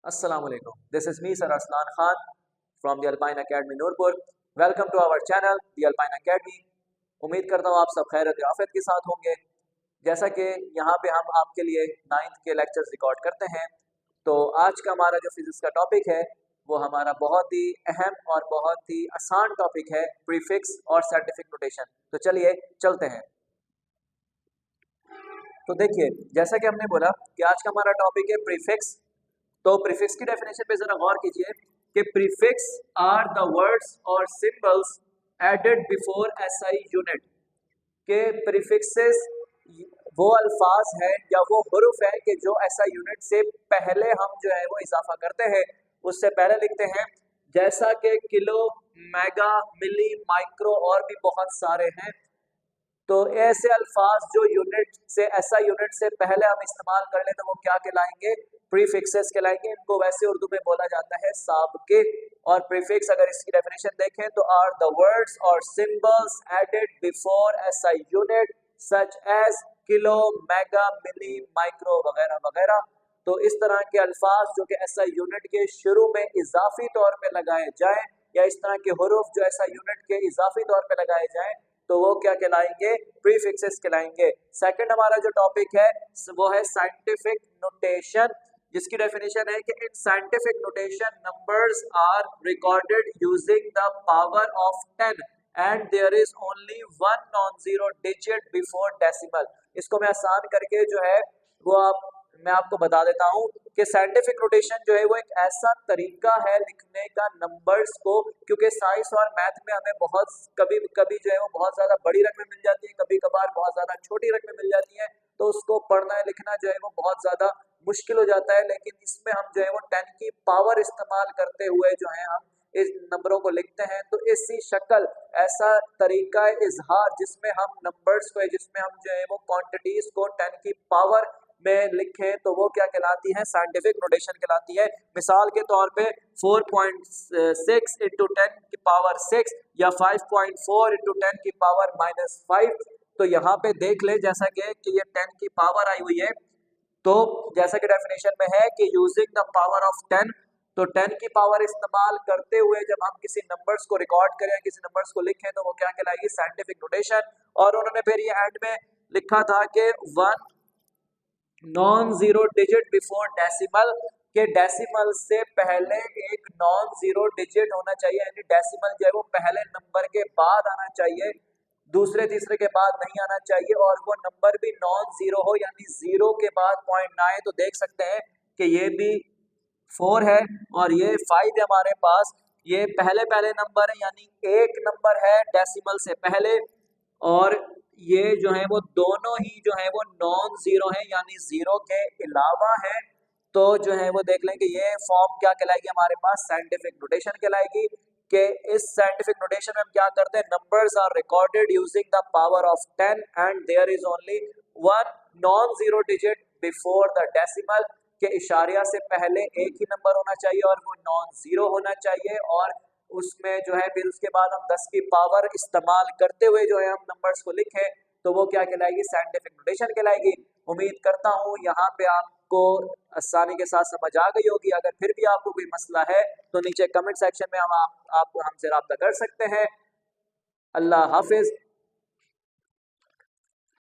Assalamu alaikum. This is me, Sir Arslan Khan from the Alpine Academy Nurpur. Welcome to our channel, the Alpine Academy. उम्मीद करता हूँ आप सब खैरियत आफियत के साथ होंगे। जैसा कि यहाँ पे हम आपके लिए 9th के लेक्चर्स रिकॉर्ड करते हैं, तो आज का हमारा जो फिजिक्स का टॉपिक है वो हमारा बहुत ही अहम और बहुत ही आसान टॉपिक है, प्रीफिक्स और साइंटिफिक नोटेशन। तो चलिए चलते हैं। तो देखिए, जैसा कि हमने बोला कि आज का हमारा टॉपिक है प्रीफिक्स। तो प्रीफिक्स की डेफिनेशन पे जरा गौर कीजिए कि प्रीफिक्स आर द वर्ड्स और symbols added before SI unit. के प्रीफिक्सेस वो अल्फाज हैं या वो हुरूफ है कि जो ऐसा यूनिट से पहले हम जो है वो इजाफा करते हैं, उससे पहले लिखते हैं। जैसा कि किलो, मेगा, मिली, माइक्रो और भी बहुत सारे हैं। तो ऐसे अल्फाज जो यूनिट से ऐसा यूनिट से पहले हम इस्तेमाल कर लें तो वो क्या कहलाएंगे? प्रीफिक्सेस कहलाएंगे। इनको वैसे उर्दू में बोला जाता है साबके। और प्रीफिक्स अगर इसकी डेफिनेशन देखें तो आर द वर्ड्स और symbols added before SI unit such as kilo, mega, milli, micro वगैरह वगैरह। तो इस तरह के अल्फाज जो कि एसआई यूनिट के शुरू में इजाफी तौर पे लगाए जाएं, या इस तरह के हुरूफ जो ऐसा यूनिट के इजाफी तौर पे लगाए जाएं, तो वो क्या कहलाएंगे? प्रीफिक्सेस कहलाएंगे। सेकंड हमारा जो टॉपिक है वो है साइंटिफिक नोटेशन, जिसकी डेफिनेशन है कि in scientific notation numbers are recorded using the power of 10 and there is only one non zero digit before decimal. इसको मैं आसान करके जो है वो मैं आपको बता देता हूँ कि साइंटिफिक नोटेशन जो है वो एक ऐसा तरीका है लिखने का नंबर्स को, क्योंकि साइंस और मैथ में हमें बहुत कभी कभी जो है वो बहुत ज़्यादा बड़ी रकमें मिल जाती है, कभी कभार बहुत ज़्यादा छोटी रकमें मिल जाती हैं, तो उसको पढ़ना लिखना जो है वो बहुत ज़्यादा मुश्किल हो जाता है। लेकिन इसमें हम जो है वो 10 की पावर इस्तेमाल करते हुए जो है हम इस नंबरों को लिखते हैं। तो इसी शक्ल ऐसा तरीका इजहार जिसमें हम नंबर्स को, जिसमें हम जो है वो क्वांटिटीज को 10 की पावर में लिखें, तो वो क्या कहलाती है? साइंटिफिक नोटेशन कहलाती है। मिसाल के तौर पे 4.6 इंटू 10 की पावर 6 या 5.4 इंटू 10 की पावर -5। तो यहाँ पे देख ले जैसा कि ये 10 की पावर आई हुई है, तो जैसा कि डेफिनेशन में है कि यूजिंग द पावर ऑफ 10, तो 10 की पावर इस्तेमाल करते हुए जब हम किसी नंबर्स को रिकॉर्ड करें, किसी नंबर्स को लिखें, तो वो क्या कहलाएगी? Scientific notation. और उन्होंने फिर ये एंड में लिखा था कि one non zero digit before decimal, के डेसिमल से पहले एक नॉन जीरो डिजिट होना चाहिए, यानी डेसिमल जो है वो पहले नंबर के बाद आना चाहिए, दूसरे तीसरे के बाद नहीं आना चाहिए, और वो नंबर भी नॉन जीरो हो, यानी जीरो के बाद पॉइंट ना आए। तो देख सकते हैं कि ये भी 4 है और ये 5 है हमारे पास। ये पहले पहले नंबर है, यानी एक नंबर है डेसिमल से पहले, और ये जो है वो दोनों ही जो है वो नॉन जीरो है, यानी जीरो के अलावा है। तो जो है वो देख लें कि ये फॉर्म क्या कहलाएगी हमारे पास? साइंटिफिक नोटेशन कहलाएगी। कि इस साइंटिफिक नोटेशन में हम क्या करते हैं? Numbers are recorded using the power of 10 and there is only one non zero digit before the decimal, के इशारिया से पहले एक ही नंबर होना चाहिए और वो नॉन जीरो होना चाहिए, और उसमें जो है फिर उसके बाद हम 10 की पावर इस्तेमाल करते हुए जो है हम नंबर्स को लिखें, तो वो क्या कहलाएगी? साइंटिफिक नोटेशन कहलाएगी। उम्मीद करता हूँ यहाँ पे आपको आसानी के साथ समझ आ गई होगी। अगर फिर भी आपको कोई मसला है तो नीचे कमेंट सेक्शन में हम आप हमसे रब्ता कर सकते हैं। अल्लाह हाफिज।